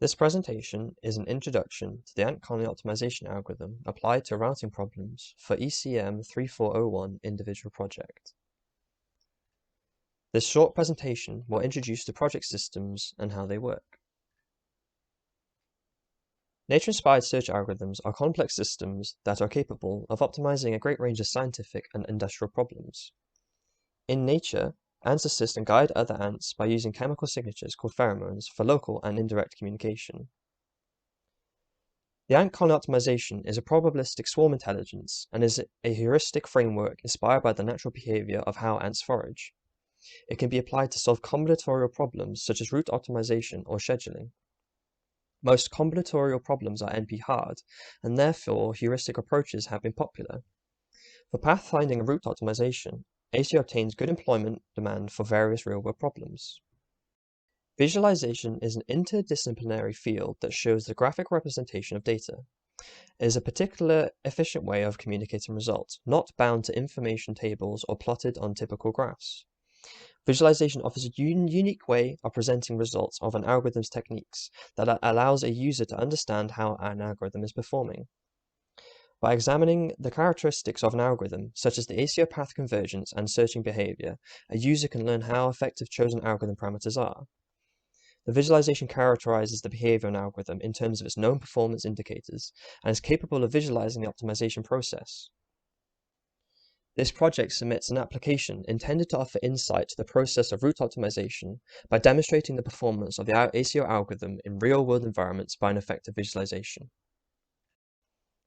This presentation is an introduction to the Ant colony optimization algorithm applied to routing problems for ECM 3401 individual project. This short presentation will introduce the project systems and how they work. Nature-inspired search algorithms are complex systems that are capable of optimizing a great range of scientific and industrial problems. In nature, ants assist and guide other ants by using chemical signatures called pheromones for local and indirect communication. The ant colony optimization is a probabilistic swarm intelligence and is a heuristic framework inspired by the natural behavior of how ants forage. It can be applied to solve combinatorial problems such as route optimization or scheduling. Most combinatorial problems are NP-hard, and therefore heuristic approaches have been popular. For pathfinding and route optimization, ACO obtains good employment demand for various real-world problems. Visualization is an interdisciplinary field that shows the graphic representation of data. It is a particular efficient way of communicating results, not bound to information tables or plotted on typical graphs. Visualization offers a unique way of presenting results of an algorithm's techniques that allows a user to understand how an algorithm is performing. By examining the characteristics of an algorithm, such as the ACO path convergence and searching behavior, a user can learn how effective chosen algorithm parameters are. The visualization characterizes the behavior of an algorithm in terms of its known performance indicators and is capable of visualizing the optimization process. This project submits an application intended to offer insight to the process of route optimization by demonstrating the performance of the ACO algorithm in real-world environments by an effective visualization.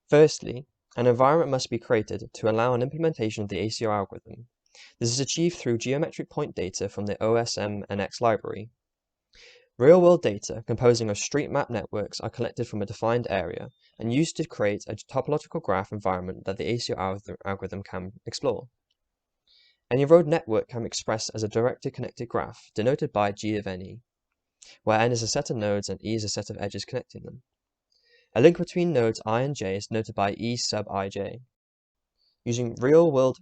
Firstly, an environment must be created to allow an implementation of the ACO algorithm. This is achieved through geometric point data from the OSM-NX library. Real-world data composing of street map networks are collected from a defined area and used to create a topological graph environment that the ACO algorithm can explore. Any road network can be expressed as a directly connected graph, denoted by G of NE, where N is a set of nodes and E is a set of edges connecting them. A link between nodes I and J is denoted by E sub ij. Using real-world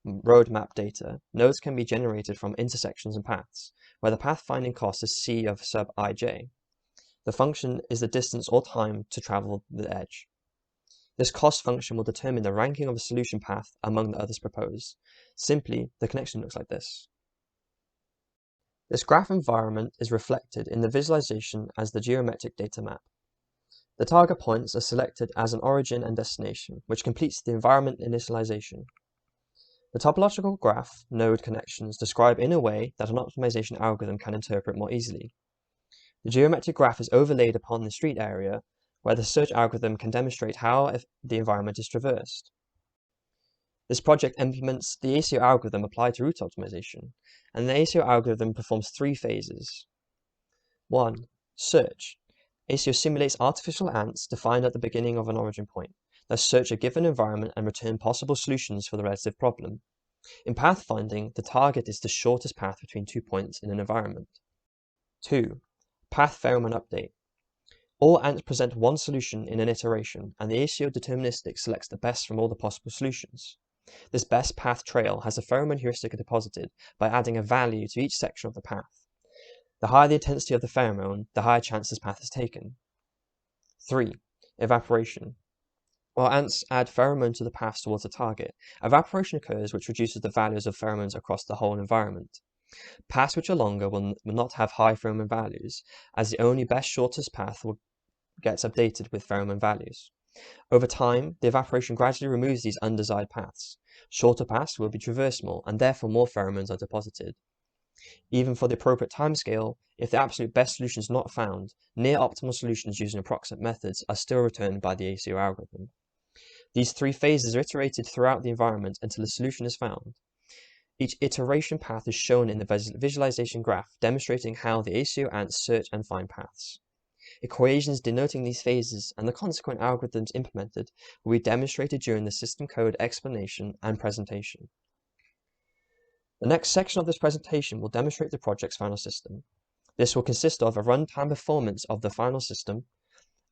road map data, nodes can be generated from intersections and paths, where the path-finding cost is C of sub ij. The function is the distance or time to travel the edge. This cost function will determine the ranking of a solution path among the others proposed. Simply, the connection looks like this. This graph environment is reflected in the visualization as the geometric data map. The target points are selected as an origin and destination, which completes the environment initialization. The topological graph node connections describe in a way that an optimization algorithm can interpret more easily. The geometric graph is overlaid upon the street area, where the search algorithm can demonstrate how the environment is traversed. This project implements the ACO algorithm applied to route optimization, and the ACO algorithm performs three phases. 1. Search. ACO simulates artificial ants defined at the beginning of an origin point that search a given environment and return possible solutions for the relative problem. In pathfinding, the target is the shortest path between 2 points in an environment. 2. Path pheromone update. All ants present one solution in an iteration, and the ACO deterministic selects the best from all the possible solutions. This best path trail has a pheromone heuristic deposited by adding a value to each section of the path. The higher the intensity of the pheromone, the higher chance this path is taken. 3. Evaporation. While ants add pheromone to the paths towards a target, evaporation occurs which reduces the values of pheromones across the whole environment. Paths which are longer will not have high pheromone values, as the only best shortest path gets updated with pheromone values. Over time, the evaporation gradually removes these undesired paths. Shorter paths will be traversed more, and therefore more pheromones are deposited. Even for the appropriate timescale, if the absolute best solution is not found, near optimal solutions using approximate methods are still returned by the ACO algorithm. These three phases are iterated throughout the environment until a solution is found. Each iteration path is shown in the visualization graph, demonstrating how the ACO ants search and find paths. Equations denoting these phases and the consequent algorithms implemented will be demonstrated during the system code explanation and presentation. The next section of this presentation will demonstrate the project's final system. This will consist of a runtime performance of the final system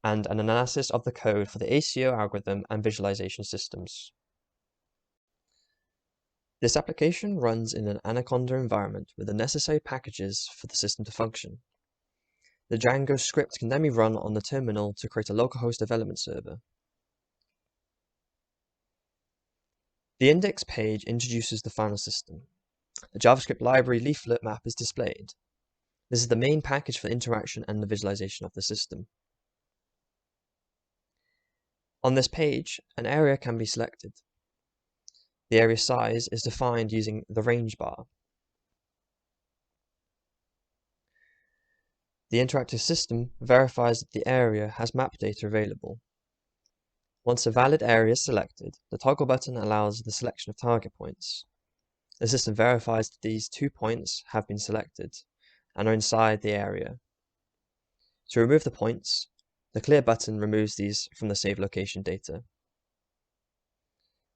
and an analysis of the code for the ACO algorithm and visualization systems. This application runs in an Anaconda environment with the necessary packages for the system to function. The Django script can then be run on the terminal to create a localhost development server. The index page introduces the final system. The JavaScript library leaflet map is displayed. This is the main package for interaction and the visualization of the system. On this page, an area can be selected. The area size is defined using the range bar. The interactive system verifies that the area has map data available. Once a valid area is selected, the toggle button allows the selection of target points. The system verifies that these 2 points have been selected and are inside the area. To remove the points, the clear button removes these from the save location data.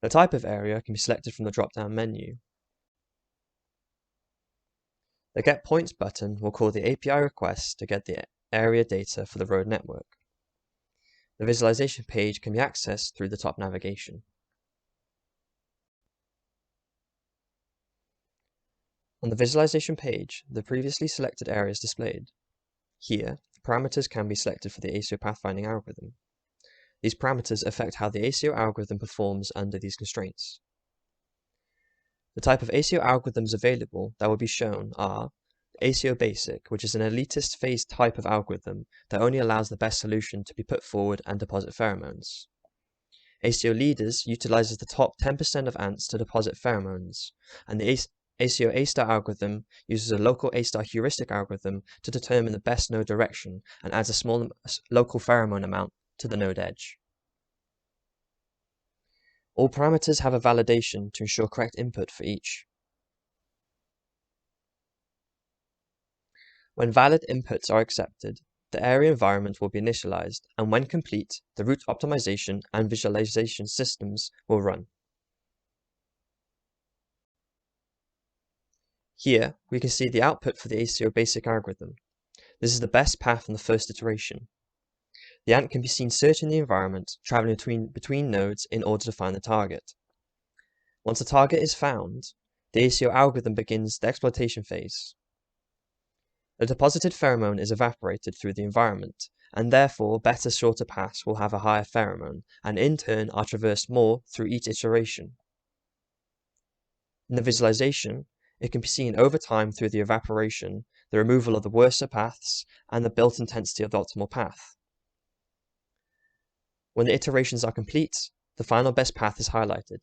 The type of area can be selected from the drop-down menu. The Get Points button will call the API request to get the area data for the road network. The visualization page can be accessed through the top navigation. On the visualization page, the previously selected area is displayed. Here, parameters can be selected for the ASIO pathfinding algorithm. These parameters affect how the ASIO algorithm performs under these constraints. The type of ASIO algorithms available that will be shown are ASIO Basic, which is an elitist phase type of algorithm that only allows the best solution to be put forward and deposit pheromones. ASIO Leaders utilizes the top 10% of ants to deposit pheromones, and the ASIO A-star algorithm uses a local A-star heuristic algorithm to determine the best node direction and adds a small local pheromone amount to the node edge. All parameters have a validation to ensure correct input for each. When valid inputs are accepted, the area environment will be initialized, and when complete, the route optimization and visualization systems will run. Here, we can see the output for the ASIO basic algorithm. This is the best path in the first iteration. The ant can be seen searching the environment, traveling between nodes in order to find the target. Once the target is found, the ASIO algorithm begins the exploitation phase. The deposited pheromone is evaporated through the environment, and therefore better shorter paths will have a higher pheromone, and in turn are traversed more through each iteration. In the visualization, it can be seen over time through the evaporation, the removal of the worser paths, and the built intensity of the optimal path. When the iterations are complete, the final best path is highlighted.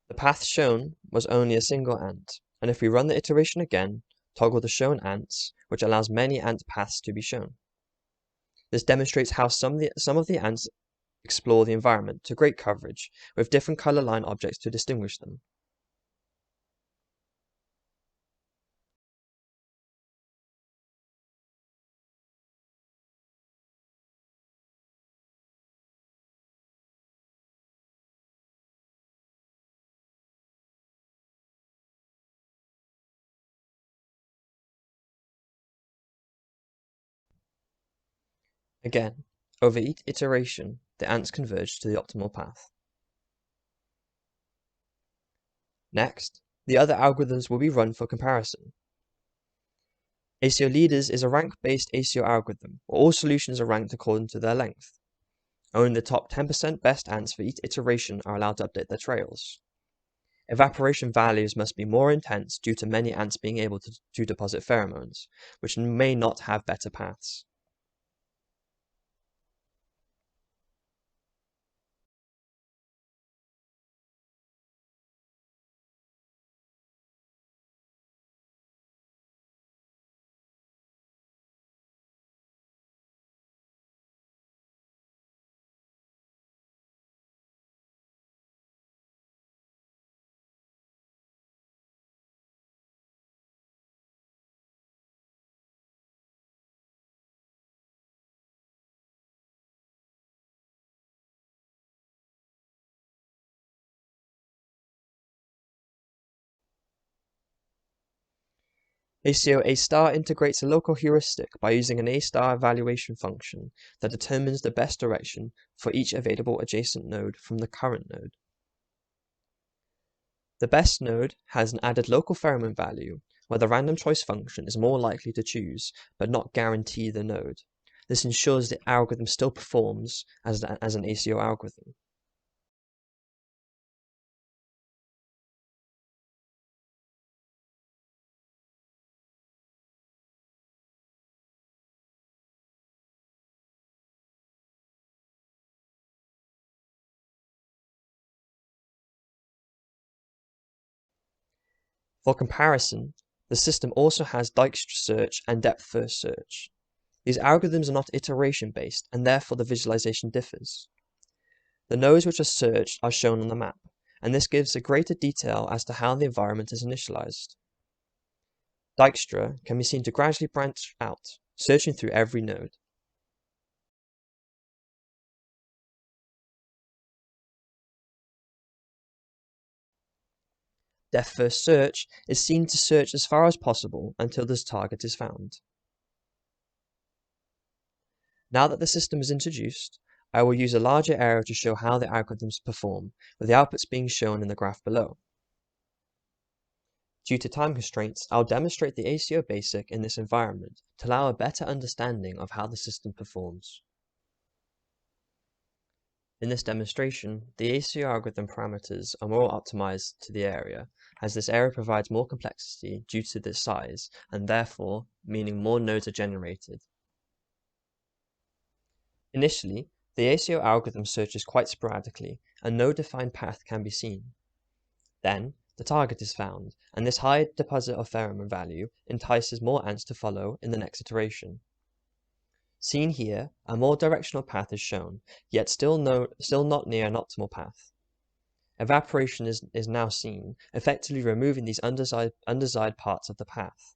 The path shown was only a single ant, and if we run the iteration again, toggle the shown ants, which allows many ant paths to be shown. This demonstrates how some of the ants explore the environment to great coverage, with different color line objects to distinguish them. Again, over each iteration, the ants converge to the optimal path. Next, the other algorithms will be run for comparison. ASIO Leaders is a rank-based ASIO algorithm, where all solutions are ranked according to their length. Only the top 10% best ants for each iteration are allowed to update their trails. Evaporation values must be more intense due to many ants being able to deposit pheromones, which may not have better paths. ACO A star integrates a local heuristic by using an A star evaluation function that determines the best direction for each available adjacent node from the current node. The best node has an added local pheromone value, where the random choice function is more likely to choose, but not guarantee the node. This ensures the algorithm still performs as an ACO algorithm. For comparison, the system also has Dijkstra search and depth-first search. These algorithms are not iteration-based, and therefore the visualization differs. The nodes which are searched are shown on the map, and this gives a greater detail as to how the environment is initialized. Dijkstra can be seen to gradually branch out, searching through every node. Depth-first search is seen to search as far as possible until this target is found. Now that the system is introduced, I will use a larger area to show how the algorithms perform, with the outputs being shown in the graph below. Due to time constraints, I'll demonstrate the ACO basic in this environment to allow a better understanding of how the system performs. In this demonstration, the ACO algorithm parameters are more optimized to the area, as this area provides more complexity due to the size, and therefore meaning more nodes are generated. Initially, the ACO algorithm searches quite sporadically, and no defined path can be seen. Then, the target is found, and this high deposit of pheromone value entices more ants to follow in the next iteration. Seen here, a more directional path is shown, yet still not near an optimal path. Evaporation is now seen, effectively removing these undesired parts of the path.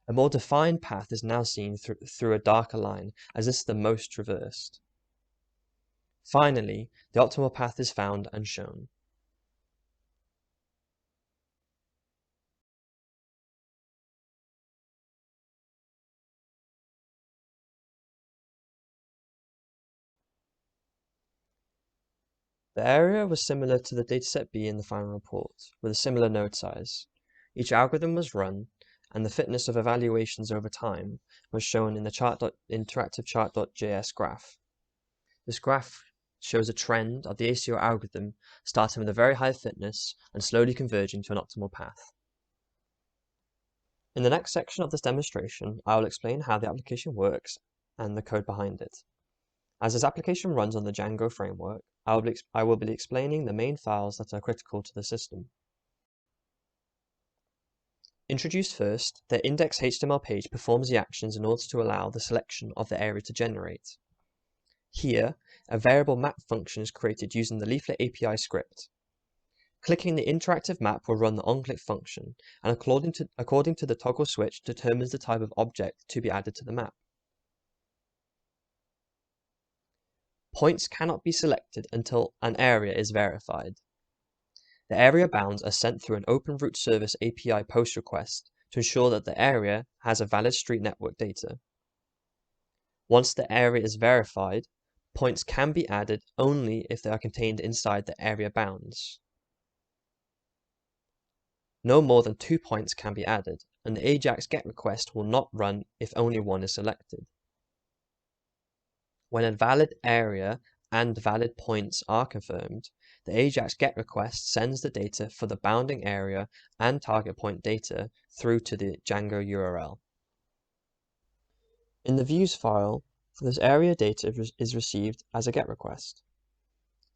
A more defined path is now seen through a darker line, as this is the most traversed. Finally, the optimal path is found and shown. The area was similar to the dataset B in the final report, with a similar node size. Each algorithm was run, and the fitness of evaluations over time was shown in the interactive chart.js graph. This graph shows a trend of the ACO algorithm starting with a very high fitness and slowly converging to an optimal path. In the next section of this demonstration, I will explain how the application works and the code behind it. As this application runs on the Django framework, I will be explaining the main files that are critical to the system. Introduced first, the index.html page performs the actions in order to allow the selection of the area to generate. Here, a variable map function is created using the Leaflet API script. Clicking the interactive map will run the onClick function, and according to the toggle switch determines the type of object to be added to the map. Points cannot be selected until an area is verified. The area bounds are sent through an Open Route Service API post request to ensure that the area has a valid street network data. Once the area is verified, points can be added only if they are contained inside the area bounds. No more than 2 points can be added, and the AJAX GET request will not run if only one is selected. When a valid area and valid points are confirmed, the AJAX GET request sends the data for the bounding area and target point data through to the Django URL. In the views file, this area data is received as a GET request.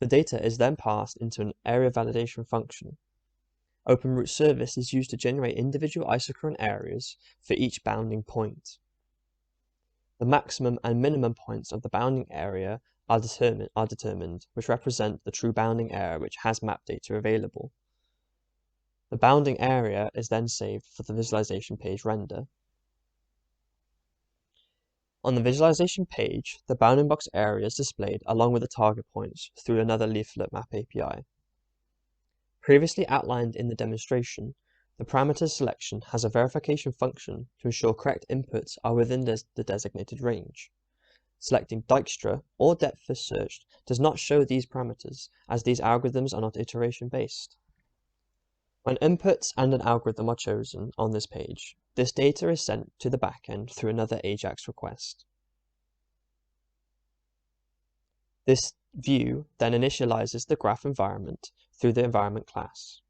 The data is then passed into an area validation function. Open Route Service is used to generate individual isochrone areas for each bounding point. The maximum and minimum points of the bounding area are determined, which represent the true bounding area which has map data available. The bounding area is then saved for the visualization page render. On the visualization page, the bounding box area is displayed along with the target points through another Leaflet Map API. Previously outlined in the demonstration, the parameter selection has a verification function to ensure correct inputs are within the designated range. Selecting Dijkstra or depth first search does not show these parameters, as these algorithms are not iteration-based. When inputs and an algorithm are chosen on this page, this data is sent to the backend through another AJAX request. This view then initializes the graph environment through the environment class.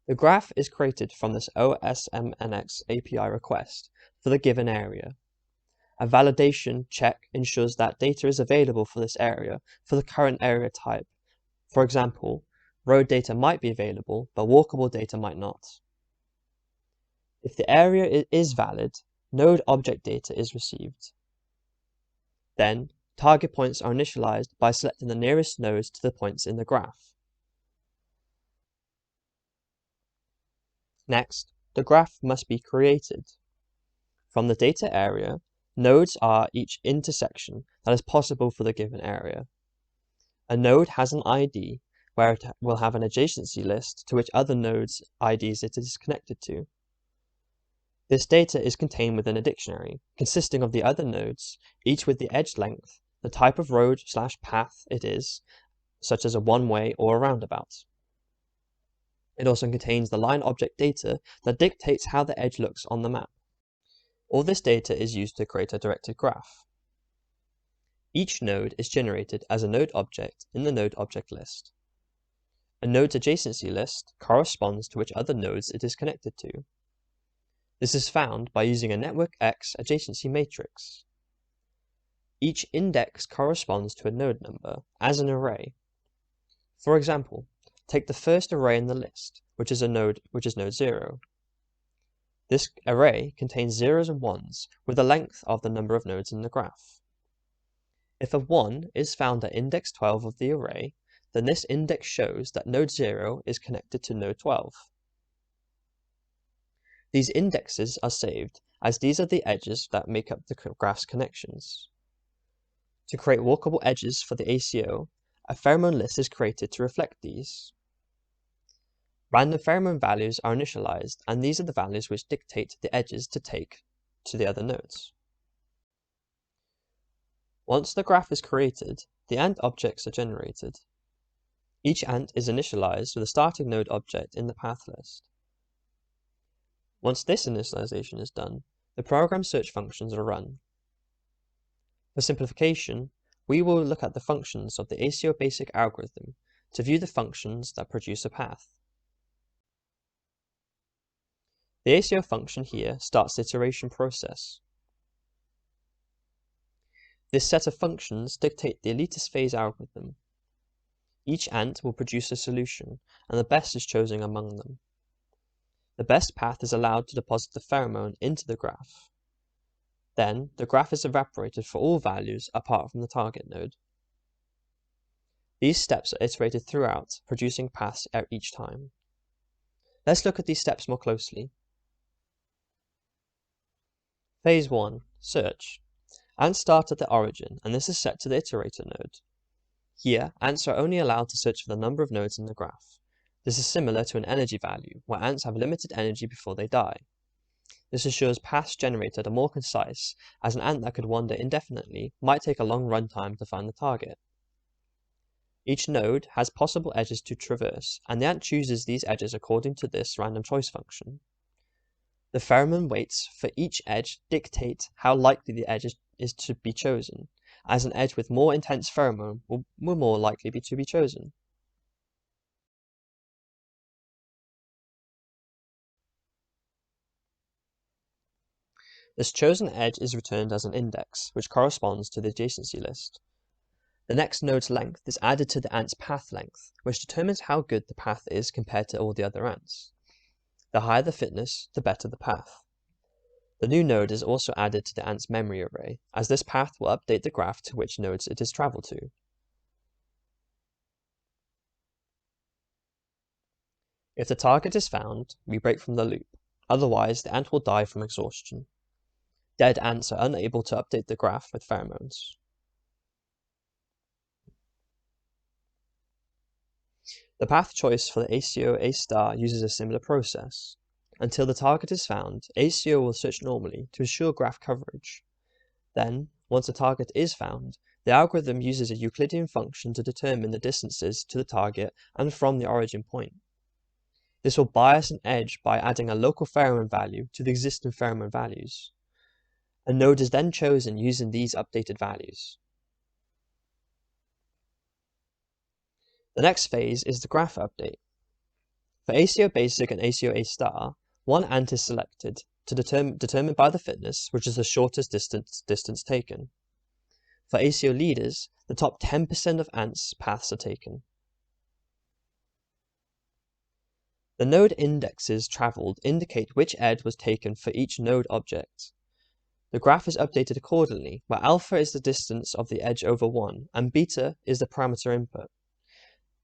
The graph is created from this OSMNX API request for the given area. A validation check ensures that data is available for this area for the current area type. For example, road data might be available, but walkable data might not. If the area is valid, node object data is received. Then, target points are initialized by selecting the nearest nodes to the points in the graph. Next, the graph must be created. From the data area, nodes are each intersection that is possible for the given area. A node has an ID where it will have an adjacency list to which other nodes' IDs it is connected to. This data is contained within a dictionary, consisting of the other nodes, each with the edge length, the type of road/path it is, such as a one-way or a roundabout. It also contains the line object data that dictates how the edge looks on the map. All this data is used to create a directed graph. Each node is generated as a node object in the node object list. A node's adjacency list corresponds to which other nodes it is connected to. This is found by using a network X adjacency matrix. Each index corresponds to a node number as an array. For example, take the first array in the list, which is node 0. This array contains zeros and ones with the length of the number of nodes in the graph. If a 1 is found at index 12 of the array, then this index shows that node 0 is connected to node 12. These indexes are saved, as these are the edges that make up the graph's connections. To create walkable edges for the ACO, a pheromone list is created to reflect these. Random pheromone values are initialized, and these are the values which dictate the edges to take to the other nodes. Once the graph is created, the ant objects are generated. Each ant is initialized with a starting node object in the path list. Once this initialization is done, the program search functions are run. For simplification, we will look at the functions of the ACO basic algorithm to view the functions that produce a path. The ACO function here starts the iteration process. This set of functions dictate the elitist phase algorithm. Each ant will produce a solution, and the best is chosen among them. The best path is allowed to deposit the pheromone into the graph. Then, the graph is evaporated for all values apart from the target node. These steps are iterated throughout, producing paths each time. Let's look at these steps more closely. Phase 1. Search. Ants start at the origin, and this is set to the iterator node. Here, ants are only allowed to search for the number of nodes in the graph. This is similar to an energy value, where ants have limited energy before they die. This assures paths generated are more concise, as an ant that could wander indefinitely might take a long runtime to find the target. Each node has possible edges to traverse, and the ant chooses these edges according to this random choice function. The pheromone weights for each edge dictate how likely the edge is to be chosen, as an edge with more intense pheromone will more likely to be chosen. This chosen edge is returned as an index, which corresponds to the adjacency list. The next node's length is added to the ant's path length, which determines how good the path is compared to all the other ants. The higher the fitness, the better the path. The new node is also added to the ant's memory array, as this path will update the graph to which nodes it is traveled to. If the target is found, we break from the loop, otherwise the ant will die from exhaustion. Dead ants are unable to update the graph with pheromones. The path choice for the ACO A star uses a similar process. Until the target is found, ACO will search normally to ensure graph coverage. Then, once a target is found, the algorithm uses a Euclidean function to determine the distances to the target and from the origin point. This will bias an edge by adding a local pheromone value to the existing pheromone values. A node is then chosen using these updated values. The next phase is the graph update. For ACO basic and ACO A star, one ant is selected, determined by the fitness, which is the shortest distance taken. For ACO leaders, the top 10% of ants' paths are taken. The node indexes traveled indicate which edge was taken for each node object. The graph is updated accordingly, where alpha is the distance of the edge over 1, and beta is the parameter input.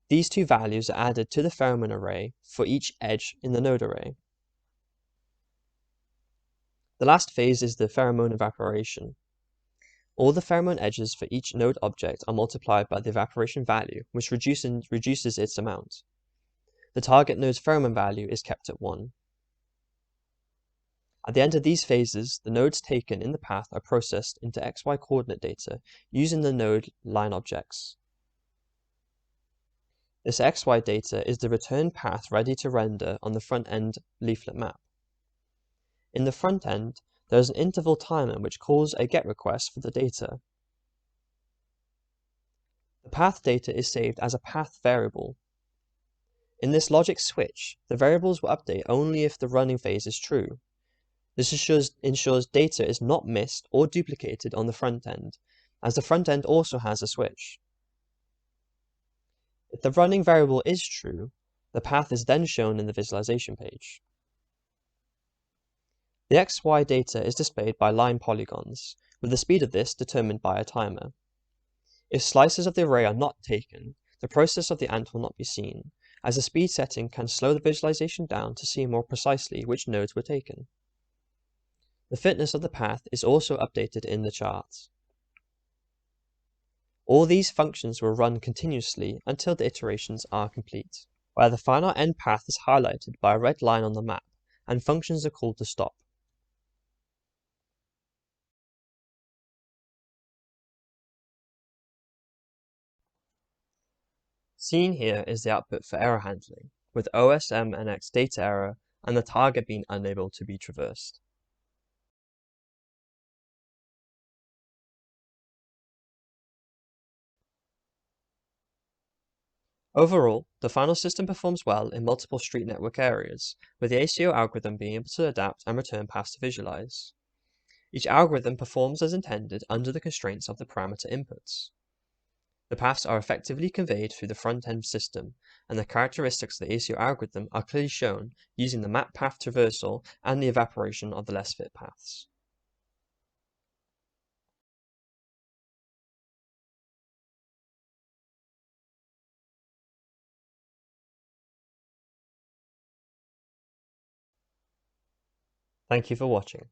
These two values are added to the pheromone array for each edge in the node array. The last phase is the pheromone evaporation. All the pheromone edges for each node object are multiplied by the evaporation value, which reduces its amount. The target node's pheromone value is kept at 1. At the end of these phases, the nodes taken in the path are processed into XY coordinate data using the node line objects. This XY data is the return path ready to render on the front-end leaflet map. In the front end, there is an interval timer which calls a GET request for the data. The path data is saved as a path variable. In this logic switch, the variables will update only if the running phase is true. This ensures data is not missed or duplicated on the front end, as the front end also has a switch. If the running variable is true, the path is then shown in the visualization page. The XY data is displayed by line polygons, with the speed of this determined by a timer. If slices of the array are not taken, the process of the ant will not be seen, as the speed setting can slow the visualization down to see more precisely which nodes were taken. The fitness of the path is also updated in the chart. All these functions will run continuously until the iterations are complete, where the final end path is highlighted by a red line on the map, and functions are called to stop. Seen here is the output for error handling, with OSM and X data error and the target being unable to be traversed. Overall, the final system performs well in multiple street network areas, with the ACO algorithm being able to adapt and return paths to visualize. Each algorithm performs as intended under the constraints of the parameter inputs. The paths are effectively conveyed through the front-end system, and the characteristics of the ACO algorithm are clearly shown using the map path traversal and the evaporation of the less fit paths. Thank you for watching.